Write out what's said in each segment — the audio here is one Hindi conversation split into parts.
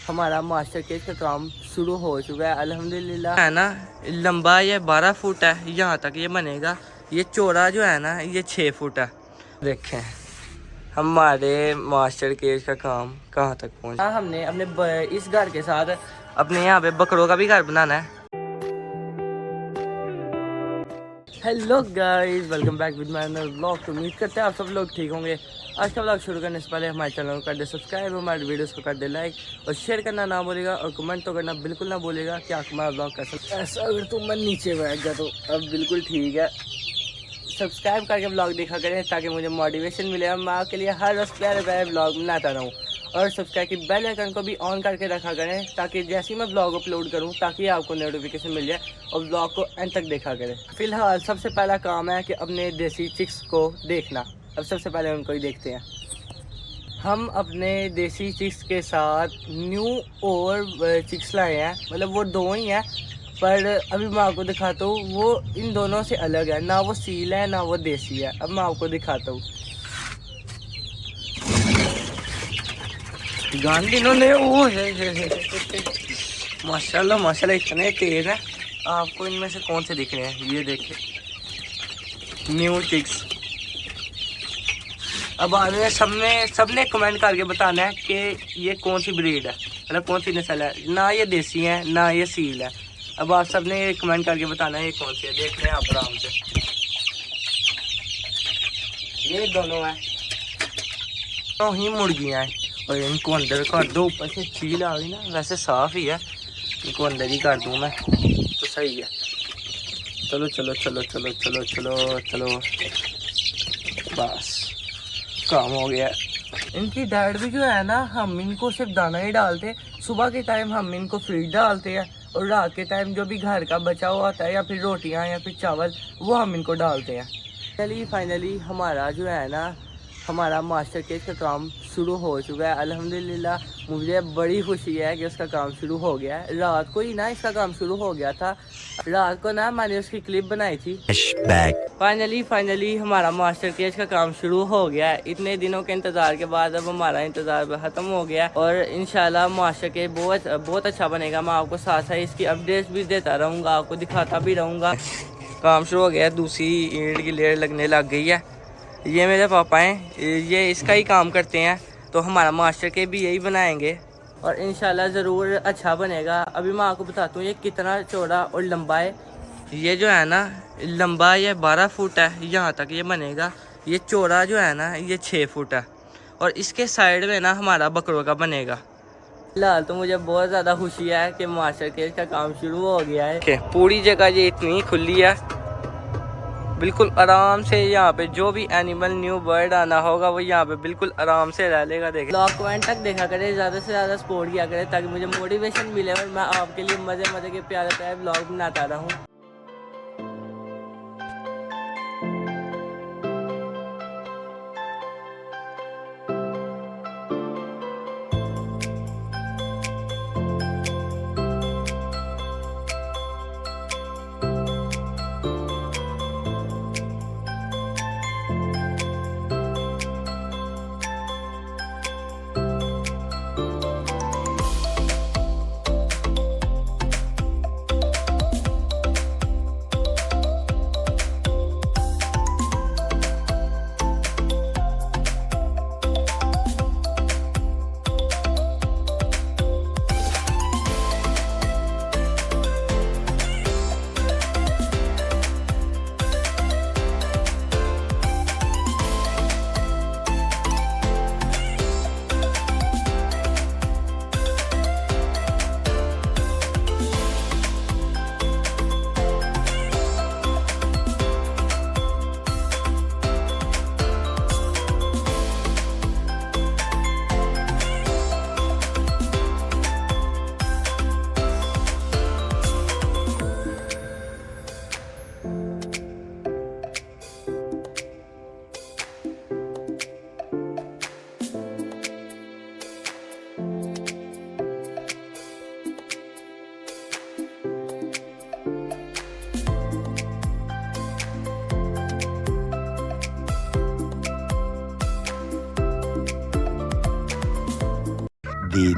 हमारा मास्टर केज का काम शुरू हो चुका है अल्हम्दुलिल्लाह। है ना, लंबा ये 12 फुट है, यहाँ तक ये बनेगा। ये चौड़ा जो है ना ये 6 फुट है। देखें हमारे मास्टर केज का काम कहाँ तक पहुँचा। हमने अपने इस घर के साथ अपने यहाँ पे बकरों का भी घर बनाना है। Hello guys, welcome back with my another vlog. तो उम्मीद करते हैं आप सब लोग ठीक होंगे। आज का व्लॉग शुरू करने से पहले हमारे चैनल को कर दे सब्सक्राइब, हमारे वीडियोस को कर दे लाइक और शेयर करना ना भूलेगा और कमेंट तो करना बिल्कुल ना भूलेगा कि आप हमारा व्लॉग कैसा। ऐसा अगर तुम मन नीचे बैठ गया तो अब बिल्कुल ठीक है। सब्सक्राइब करके व्लॉग देखा करें ताकि मुझे मोटिवेशन मिले और मैं आपके लिए हर रोज़ प्यारे प्यारे व्लॉग बनाता रहूँ। और सब्सक्राइब की बेल आइकन को भी ऑन करके रखा करें ताकि जैसे ही मैं ब्लॉग अपलोड करूं ताकि आपको नोटिफिकेशन मिल जाए और ब्लॉग को एंड तक देखा करें। फिलहाल सबसे पहला काम है कि अपने देसी चिक्स को देखना। अब सबसे पहले उनको ही देखते हैं। हम अपने देसी चिक्स के साथ न्यू और चिक्स लाए हैं, मतलब वो दो ही हैं, पर अभी मैं आपको दिखाता हूँ। वो इन दोनों से अलग है, ना वो सील है ना वो देसी है। अब मैं आपको दिखाता हूँ। गांधी इन्होंने वो है माशाल्लाह माशाल्लाह इतने तेज है। आपको इनमें से कौन से दिख रहे हैं, ये देखिए न्यू चिक्स। अब बाद में सबने कमेंट करके बताना है कि ये कौन सी ब्रीड है, मतलब कौन सी नस्ल है। ना ये देसी है ना ये सील है। अब आप सबने कमेंट करके बताना है ये कौन सी है। देख लें आप आराम से, ये दोनों हैं, तो ही मुर्गियाँ हैं और इनको अंदर कर दो। ऊपर से चील आ गई ना, वैसे साफ़ ही है, इनको अंदर ही कर दूँ मैं तो सही है। चलो चलो चलो चलो चलो चलो चलो, बस काम हो गया। इनकी डाइट भी जो है ना, हम इनको सिर्फ दाना ही डालते। सुबह के टाइम हम इनको फीड डालते हैं और रात के टाइम जो भी घर का बचा हुआ होता है या फिर रोटियाँ या फिर चावल वो हम इनको डालते हैं। फाइनली हमारा जो है ना, हमारा मास्टर केज का काम शुरू हो चुका है अल्हम्दुलिल्लाह। मुझे बड़ी खुशी है कि उसका काम शुरू हो गया है। रात को ही ना इसका काम शुरू हो गया था। रात को ना मैंने उसकी क्लिप बनाई थी। फाइनली हमारा मास्टर केज का काम शुरू हो गया है। इतने दिनों के इंतज़ार के बाद अब हमारा इंतज़ार ख़त्म हो गया और इंशाल्लाह मास्टर केज बहुत अच्छा बनेगा। मैं आपको साथ साथ इसकी अपडेट्स भी देता रहूँगा, आपको दिखाता भी रहूँगा। काम शुरू हो गया, दूसरी ईंट की लेयर लगने लग गई है। ये मेरे पापा हैं, ये इसका ही काम करते हैं, तो हमारा मास्टर के भी यही बनाएंगे और इंशाल्लाह ज़रूर अच्छा बनेगा। अभी मैं आपको बताता हूँ ये कितना चौड़ा और लंबा है। ये जो है ना, लंबा ये 12 फुट है, यहाँ तक ये बनेगा। ये चौड़ा जो है ना ये 6 फुट है और इसके साइड में ना हमारा बकरों का बनेगा। फिलहाल तो मुझे बहुत ज़्यादा खुशी है कि मास्टर केज का काम शुरू हो गया है। पूरी जगह ये इतनी खुली है, बिल्कुल आराम से यहाँ पे जो भी एनिमल न्यू बर्ड आना होगा वो यहाँ पे बिल्कुल आराम से रह लेगा। देखें ब्लॉग को एंड तक देखा करें, ज़्यादा से ज़्यादा सपोर्ट किया करें ताकि मुझे मोटिवेशन मिले और मैं आपके लिए मज़े मज़े के प्यारे प्यारे ब्लॉग बनाता रहूँ।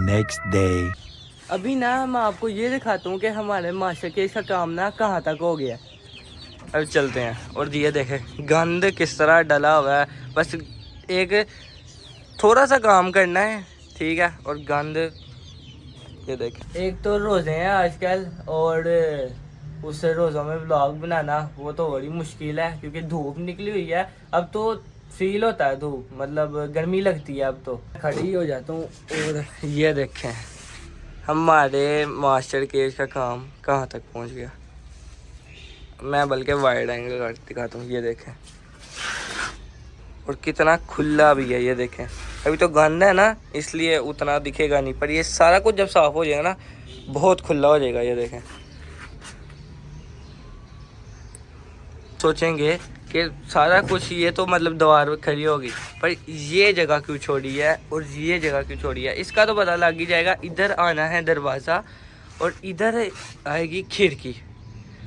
next day. अभी ना मैं आपको ये दिखाता हूँ कि हमारे मास्टर केज का काम ना कहाँ तक हो गया। अब चलते हैं और ये देखें गंद किस तरह डला हुआ है। बस एक थोड़ा सा काम करना है, ठीक है। और गंद ये देखें, एक तो रोज़े हैं आजकल और उस रोज़ों में व्लॉग बनाना वो तो बड़ी मुश्किल है क्योंकि धूप निकली हुई है। अब तो फील होता है धूप, मतलब गर्मी लगती है। अब तो खड़ी हो जाता हूँ। और ये देखें हमारे मास्टर केज का काम कहाँ तक पहुँच गया। मैं बल्कि वाइड एंगल कर दिखाता हूँ, ये देखें। और कितना खुला भी है, ये देखें। अभी तो गंद है ना इसलिए उतना दिखेगा नहीं, पर ये सारा कुछ जब साफ हो जाएगा ना बहुत खुला हो जाएगा। ये देखें, सोचेंगे कि सारा कुछ ये तो मतलब दीवार खड़ी होगी, पर ये जगह क्यों छोड़ी है और ये जगह क्यों छोड़ी है इसका तो पता लग ही जाएगा। इधर आना है दरवाज़ा और इधर आएगी खिड़की।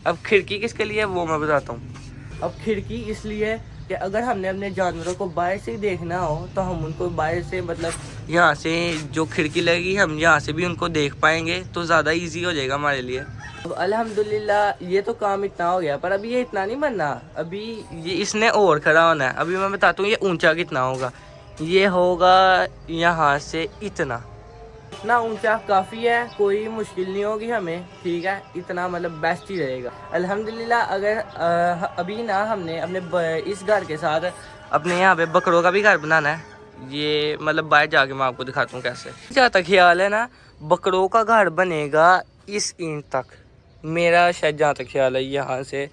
अब खिड़की किसके लिए वो मैं बताता हूँ। अब खिड़की इसलिए कि अगर हमने अपने जानवरों को बाहर से देखना हो तो हम उनको बाहर से, मतलब यहाँ से जो खिड़की लगेगी हम यहाँ से भी उनको देख पाएंगे, तो ज़्यादा इजी हो जाएगा हमारे लिए। अब अल्हम्दुलिल्लाह ये तो काम इतना हो गया, पर अभी ये इतना नहीं बनना। अभी ये इसने और खड़ा होना है। अभी मैं बताता हूँ ये ऊंचा कितना होगा। ये होगा यहाँ से इतना ऊंचा, काफ़ी है, कोई मुश्किल नहीं होगी हमें, ठीक है। इतना मतलब बेस्ट ही रहेगा अल्हम्दुलिल्लाह। अगर अभी ना हमने अपने इस घर के साथ अपने यहाँ पे बकरों का भी घर बनाना है। ये मतलब बाहर जाके मैं आपको दिखाता हूँ कैसे। जहाँ तक ख्याल है ना बकरों का घर बनेगा इस ईंट तक, मेरा शायद जहाँ तक ख्याल है यहाँ से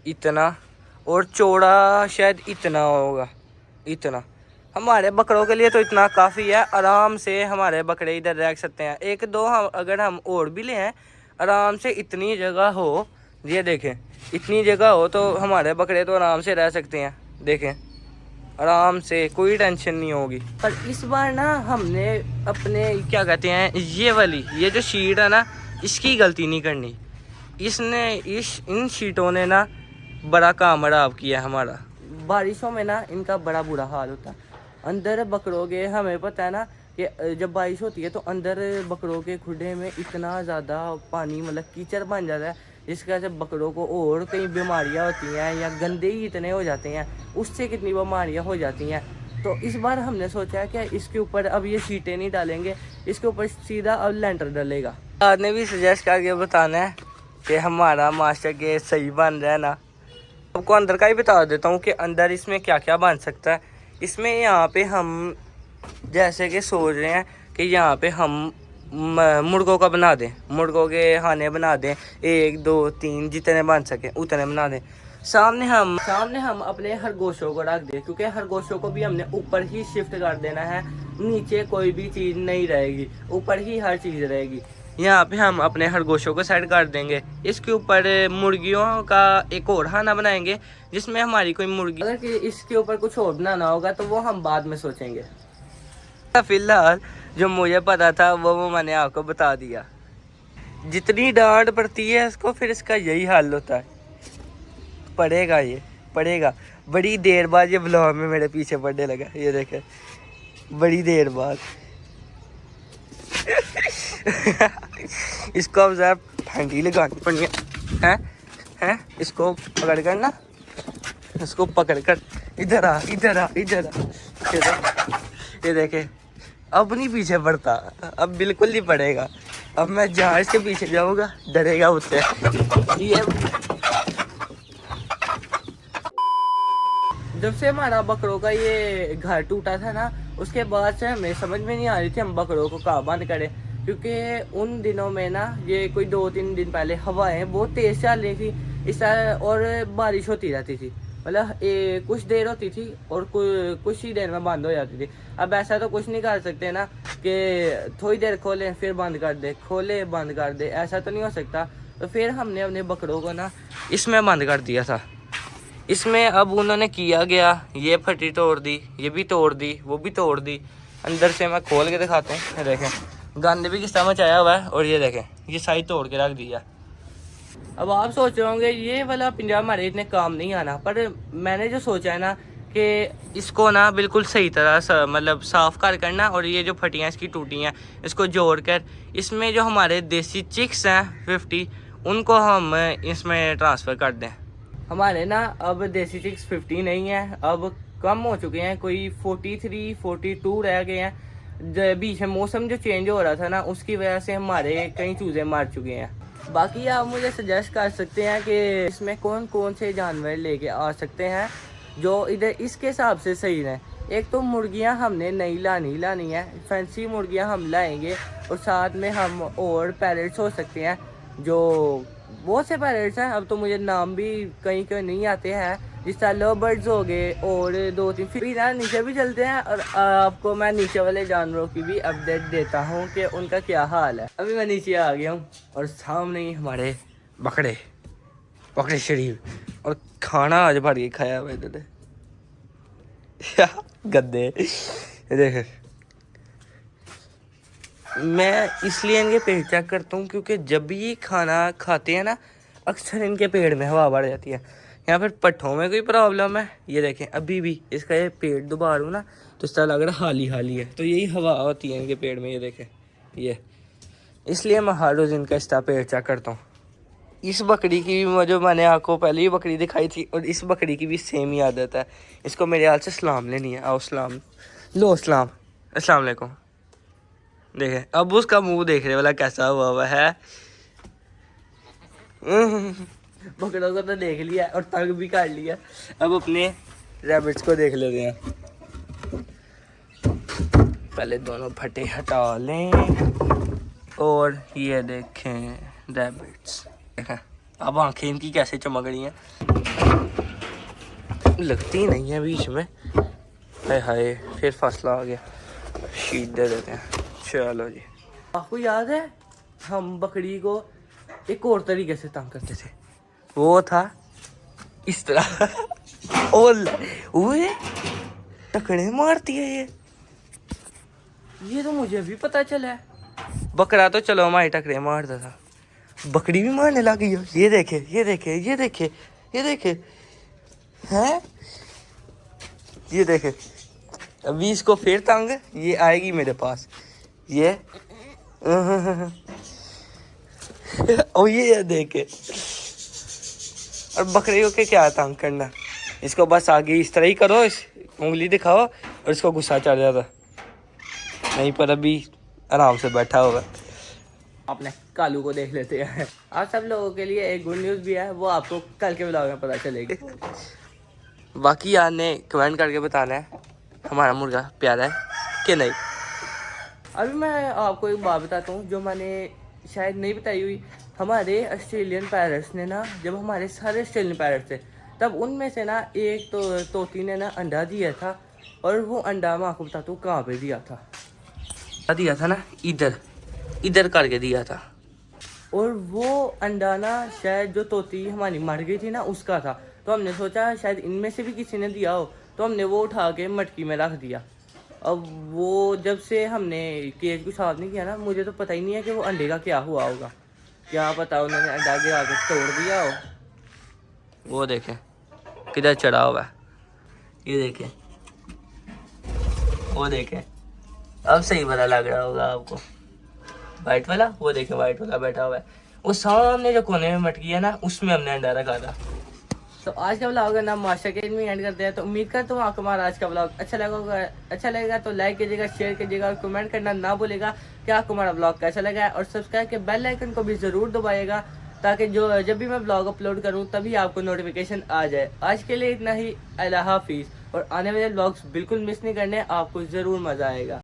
इतना, और चौड़ा शायद इतना होगा। इतना हमारे बकरों के लिए तो इतना काफ़ी है। आराम से हमारे बकरे इधर रह सकते हैं। एक दो हम अगर हम और भी ले हैं आराम से, इतनी जगह हो, ये देखें इतनी जगह हो तो हमारे बकरे तो आराम से रह सकते हैं। देखें आराम से, कोई टेंशन नहीं होगी। पर इस बार ना हमने अपने क्या कहते हैं ये वाली ये जो शीट है ना इसकी गलती नहीं करनी। इन शीटों ने ना बड़ा काम खराब किया हमारा। बारिशों में ना इनका बड़ा बुरा हाल होता है। अंदर बकरों के हमें पता है ना कि जब बारिश होती है तो अंदर बकरों के खुडे में इतना ज़्यादा पानी, मतलब कीचड़ बन जाता है, जिसकी वजह से बकरों को और कई बीमारियां होती हैं, या गंदे ही इतने हो जाते हैं, उससे कितनी बीमारियां हो जाती हैं। तो इस बार हमने सोचा है कि इसके ऊपर अब ये शीटें नहीं डालेंगे, इसके ऊपर सीधा अब लेंटर डलेगा। आपने भी सजेस्ट करके बताना है कि हमारा मास्टर के सही बन रहा है ना। आपको अंदर का ही बता देता हूँ कि अंदर इसमें क्या क्या बन सकता है। इसमें यहाँ पे हम जैसे कि सोच रहे हैं कि यहाँ पे हम मुर्गों का बना दें, मुर्गों के खाने बना दें, 1 2 3 जितने बन सके उतने बना दें। सामने हम अपने खरगोशों को रख दें, क्योंकि खरगोशों को भी हमने ऊपर ही शिफ्ट कर देना है। नीचे कोई भी चीज़ नहीं रहेगी, ऊपर ही हर चीज़ रहेगी। यहाँ पे हम अपने खरगोशों को सेट कर देंगे। इसके ऊपर मुर्गियों का एक और खाना बनाएंगे जिसमें हमारी कोई मुर्गी, अगर इसके ऊपर कुछ और बनाना होगा तो वो हम बाद में सोचेंगे। फिलहाल जो मुझे पता था वो मैंने आपको बता दिया। जितनी डांट पड़ती है इसको फिर इसका यही हाल होता है। पड़ेगा बड़ी देर बाद ये ब्लॉग में मेरे पीछे पड़ने लगा। ये देखे बड़ी देर बाद इसको अब जरा ठंडी लगानी पड़नी है। इसको पकड़ कर ना, इसको पकड़ कर इधर आ। ये देखे अब नहीं पीछे पड़ता, अब बिल्कुल नहीं पड़ेगा। अब मैं जहाँ इसके पीछे जाऊँगा डरेगा उससे। ये जब से हमारा बकरों का ये घर टूटा था ना उसके बाद से हमें समझ में नहीं आ रही थी हम बकरों को कहाँ बंद करें, क्योंकि उन दिनों में ना ये कोई 2-3 दिन पहले हवाएं बहुत तेज़ चल रही थी इस और बारिश होती रहती थी, मतलब कुछ देर होती थी और कुछ ही देर में बंद हो जाती थी। अब ऐसा तो कुछ नहीं कर सकते ना कि थोड़ी देर खोलें फिर बंद कर दे, खोले बंद कर दे, ऐसा तो नहीं हो सकता। तो फिर हमने अपने बकरों को ना इसमें बंद कर दिया था। इसमें अब उन्होंने किया गया, ये फटी तोड़ दी, ये भी तोड़ दी, वो भी तोड़ दी। अंदर से मैं खोल के दिखाता हूँ, ये देखें गंद भी किस तरह मचाया हुआ है। और ये देखें ये साइड तोड़ के रख दिया। अब आप सोच रहे होंगे ये वाला पिंजरा हमारे इतने काम नहीं आना, पर मैंने जो सोचा है ना कि इसको ना बिल्कुल सही तरह मतलब साफ़ कर करना, और ये जो फटियाँ इसकी टूटी हैं इसको जोड़ कर इसमें जो हमारे देसी चिक्स हैं 50 उनको हम इसमें ट्रांसफ़र कर दें। हमारे ना अब देसी चिक्स 50 नहीं है, अब कम हो चुके हैं, कोई 43 42 रह गए हैं। बीच में मौसम जो चेंज हो रहा था ना उसकी वजह से हमारे कई चूज़े मार चुके हैं। बाकी आप मुझे सजेस्ट कर सकते हैं कि इसमें कौन कौन से जानवर लेके आ सकते हैं जो इधर इसके हिसाब से सही रहें। एक तो मुर्गियां हमने नई लानी है, फैंसी मुर्गियां हम लाएंगे, और साथ में हम और पैरेट्स हो सकते हैं, जो बहुत से पैरेट्स हैं, अब तो मुझे नाम भी कहीं कहीं नहीं आते हैं, जिस तरह लव बर्ड्स हो गए और 2-3। फिर ना नीचे भी चलते हैं और आपको मैं नीचे वाले जानवरों की भी अपडेट देता हूँ कि उनका क्या हाल है। अभी मैं नीचे आ गया हूँ और सामने ही हमारे बकरे शरीफ, और खाना आज भर के खाया हुआ इन्होंने गद्दे देख। मैं इसलिए इनके पेट चेक करता हूँ क्योंकि जब भी ये खाना खाते हैं ना अक्सर इनके पेट में हवा बढ़ जाती है, या फिर पट्ठों में कोई प्रॉब्लम है। ये देखें अभी भी इसका ये पेट दोबारा ना तो इस तरह लग रहा हाली है, तो यही हवा होती है इनके पेट में। ये देखें ये, इसलिए मैं हर रोज़ इनका इस तरह पेट चेक करता हूँ। इस बकरी की भी जो मैंने आपको पहले ही बकरी दिखाई थी, और इस बकरी की भी सेम ही आदत है। इसको मेरे हाल से सलाम लेनी है। आओ सलाम लो, सलाम अस्सलाम वालेकुम। देखें अब उसका मुंह देख रहे वाला कैसा हुआ है। बकरों को तो देख लिया और तंग भी कर लिया, अब अपने रैबिट्स को देख लेते हैं। पहले दोनों फटे हटा लें, और ये देखें रैबिट्स, अब आंखें इनकी कैसे चमक रही हैं, लगती नहीं है बीच में। हाय हाय फिर फासला आ गया, शीट दे देते हैं। चलो जी, आपको याद है हम बकरी को एक और तरीके से तंग करते थे, वो था इस तरह। ओए टकड़े मारती है ये तो मुझे भी पता चला है। बकरा तो चलो हमारे टकरे मारता था, बकरी भी मारने लगी है। ये देखे ये देखे ये देखे ये देखे हैं, ये देखे। अभी इसको फिर तंग, ये आएगी मेरे पास, ये ओ ये देखे। और बकरी को क्या तंग करना, इसको बस आगे इस तरह ही करो, इस उंगली दिखाओ और इसको गुस्सा चढ़ जाता, नहीं पर अभी आराम से बैठा होगा। अपने कालू को देख लेते हैं। आप सब लोगों के लिए एक गुड न्यूज़ भी है, वो आपको कल के व्लॉग में पता चलेगी। बाकी यार ने कमेंट करके बताना है हमारा मुर्गा प्यारा है कि नहीं। अभी मैं आपको एक बात बताता हूँ जो मैंने शायद नहीं बताई हुई। हमारे ऑस्ट्रेलियन पैरट्स ने ना, जब हमारे सारे ऑस्ट्रेलियन पैरट्स थे तब उनमें से ना एक तो तोती ने ना अंडा दिया था, और वो अंडा मैं आपको बताता हूँ कहाँ पे दिया था ना, इधर करके दिया था। और वो अंडा ना शायद जो तोती हमारी मर गई थी ना उसका था, तो हमने सोचा शायद इनमें से भी किसी ने दिया हो, तो हमने वो उठा के मटकी में रख दिया। अब वो जब से हमने केज को साफ नहीं किया ना, मुझे तो पता ही नहीं है कि वो अंडे का क्या हुआ होगा। क्या पता उन्होंने अंडा गिरा के तोड़ दिया हो। वो देखें किधर चढ़ा हुआ है, ये देखें, वो देखें। अब सही पता लग रहा होगा आपको, वाइट वाला, वो देखें वाइट वाला बैठा हुआ है। वो सामने जो कोने में मटकी है ना उसमें हमने अंडा रखा था। तो आज का व्लॉग है ना माशा के में एंड करते हैं। तो उम्मीद करता हूँ आपको हमारा आज का व्लॉग अच्छा लगेगा तो लाइक कीजिएगा, शेयर कीजिएगा और कमेंट करना ना भूलेगा कि आपको हमारा व्लॉग कैसा लगा है। और सब्सक्राइब के बेल आइकन को भी ज़रूर दबाइएगा ताकि जब भी मैं व्लॉग अपलोड करूँ तभी आपको नोटिफिकेशन आ जाए। आज के लिए इतना ही, अल्लाह हाफिज़। और आने वाले व्लॉग्स बिल्कुल मिस नहीं करने, आपको ज़रूर मज़ा आएगा।